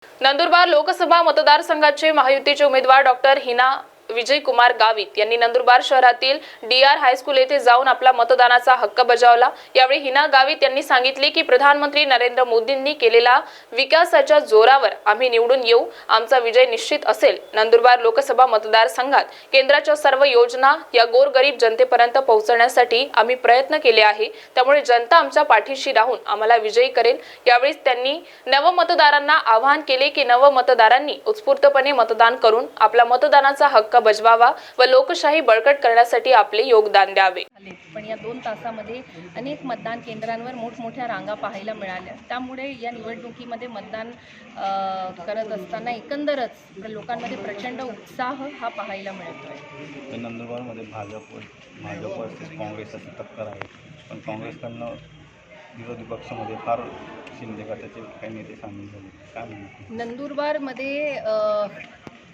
नंदुरबार लोकसभा मतदारसंघाचे महायुतीचे उमेदवार डॉक्टर हिना विजयकुमार गावित यांनी नंदुरबार शहरातील डी.आर. हायस्कूल येथे जाऊन आपला मतदानाचा हक्क बजावला। यावेळी हिना गावित यांनी सांगितले की प्रधानमंत्री नरेंद्र मोदींनी केलेला विकासाच्या जोरावर आम्ही निवडून येऊ, आमचा विजय निश्चित असेल। नंदुरबार लोकसभा मतदारसंघात केंद्राच्या सर्व योजना या गोरगरीब जनतेपर्यंत पोहोचवण्यासाठी आम्ही प्रयत्न केले आहे, त्यामुळे जनता आमच्या पाठीशी राहून आम्हाला विजयी करेल। यावेळी त्यांनी नवमतदारांना आवाहन केले की नवमतदारांनी उत्स्फूर्तपणे मतदान करून आपला मतदानाचा हक्क बजवावा व लोकशाही बळकट करण्यासाठी आपले योगदान द्यावे। पण या 2 तासामध्ये अनेक मतदान केंद्रांवर मोठमोठ्या रांगा पाहायला मिळाल्या। त्यामुळे या निवडणुकीमध्ये मतदान करत असताना एकंदरच लोकांमध्ये प्रचंड उत्साह हा पाहायला मिळतोय। नंदुरबारमध्ये भाजप वर्सेस काँग्रेस अशी टक्कर आहे, पण काँग्रेसकडनं विरोधी पक्षामध्ये फार शिंदे गटाचे काही नेते सामील झाले, काय म्हणतात? नंदुरबारमध्ये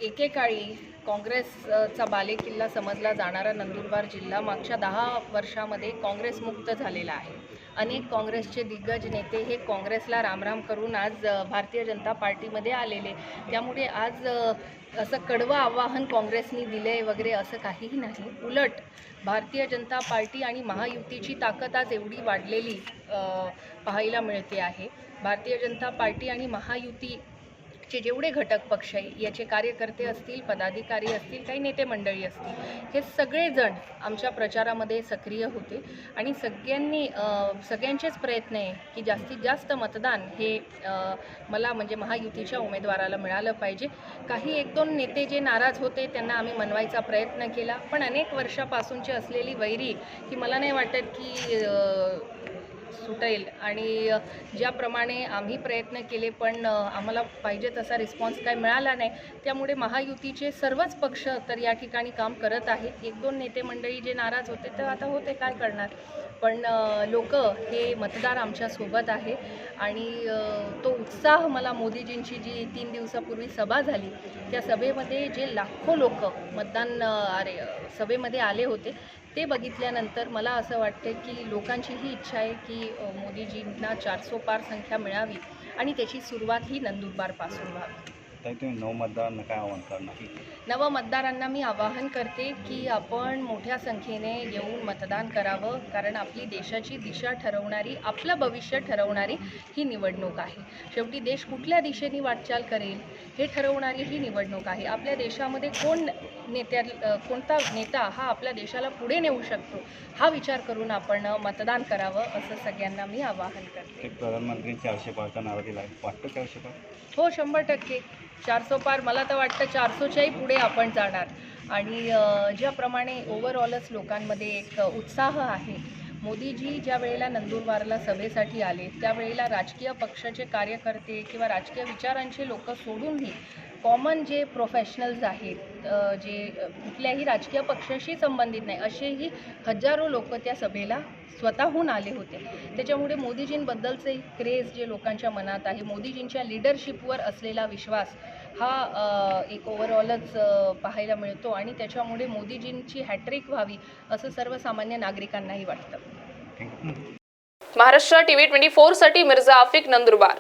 एकेकाळी काँग्रेसचा बालेकिल्ला समजला जाणारा नंदुरबार जिल्हा मागच्या 10 वर्षामध्ये काँग्रेसमुक्त झालेला आहे। अनेक काँग्रेसचे दिग्गज नेते हे काँग्रेसला रामराम करून आज भारतीय जनता पार्टीमध्ये आलेले। त्यामुळे आज असं कडवं आवाहन काँग्रेसनी दिले वगैरे असं काहीही नाही। उलट भारतीय जनता पार्टी आणि महायुतीची ताकद आज एवढी वाढलेली पाहायला मिळते आहे। भारतीय जनता पार्टी आणि महायुतीचे जेवढे घटक पक्ष आहे, याचे कार्यकर्ते असतील, पदाधिकारी असतील, काही नेते मंडळी असतील, हे सगळेजण आमच्या प्रचारामध्ये सक्रिय होते आणि सगळ्यांचेच प्रयत्न आहे की जास्तीत जास्त मतदान हे मला म्हणजे महायुतीच्या उमेदवाराला मिळालं पाहिजे। काही 1-2 नेते जे नाराज होते त्यांना आम्ही मनवायचा प्रयत्न केला, पण अनेक वर्षापासूनची असलेली वैरी ही मला नाही वाटत की सुटेल। आणि ज्याप्रमाणे आम्ही प्रयत्न केले पण आम्हाला पाहिजे तसा रिस्पॉन्स काय मिळाला नाही, त्यामुळे महायुतीचे सर्वच पक्ष तर या ठिकाणी काम करत आहे। 1-2 नेते मंडळी जे नाराज होते तर आता होते, काय करणार, पण लोक हे मतदार आमच्या सोबत आहे आणि तो उत्साह मला मोदीजींची जी 3 दिवसापूर्वी सभा झाली त्या सभेमध्ये जे लाखो लोक सभेमध्ये आले होते ते बघितल्यानंतर मला असं वाटते की लोकांची ही इच्छा आहे की मोदीजींना 400 पार संख्या मिळावी आणि त्याची सुरुवात ही नंदुरबारपासून व्हावी। तुम्ही नवमतदारांना काय आवाहन करणार? नवमतदारांना मी आवाहन करते की आपण मोठ्या संख्येने येऊन मतदान करावं, कारण आपली देशाची दिशा ठरवणारी, आपलं भविष्य ठरवणारी ही निवडणूक आहे। शेवटी देश कुठल्या दिशेने वाटचाल करेल हे ठरवणारी ही निवडणूक आहे। आपल्या देशामध्ये कोणता नेता हा आपल्या देशाला पुढे नेऊ शकतो हा विचार करून आपण मतदान करावं, असं सगळ्यांना मी आवाहन करते। प्रधानमंत्री 400 पारचा नारा दिला आहे, वाटतं 400 पार? हो, 100% 400 पार। मला तर वाटतं 400च्याही पुढे आपण जाणार। आणि ज्याप्रमाणे ओव्हरऑलच लोकांमध्ये एक उत्साह आहे, मोदीजी ज्या वेळेला नंदुरबारला सभेसाठी आले त्यावेळेला राजकीय पक्षाचे कार्यकर्ते किंवा राजकीय विचारांचे लोक सोडूनही कॉमन जे प्रोफेशनल्स आहेत, जे कुठल्याही राजकीय पक्षाशी संबंधित नाही, असेही हजारो लोक त्या सभेला स्वतःहून आले होते। त्याच्यामुळे मोदीजींबद्दलचे क्रेज जे लोकांच्या मनात आहे, मोदीजींच्या लिडरशिपवर असलेला विश्वास हा एक ओव्हरऑलच पाहायला मिळतो आणि त्याच्यामुळे मोदीजींची हॅट्रिक व्हावी असं सर्वसामान्य नागरिकांनाही वाटतं। महाराष्ट्र टीव्ही 24 साठी मिर्झा आफिक, नंदुरबार।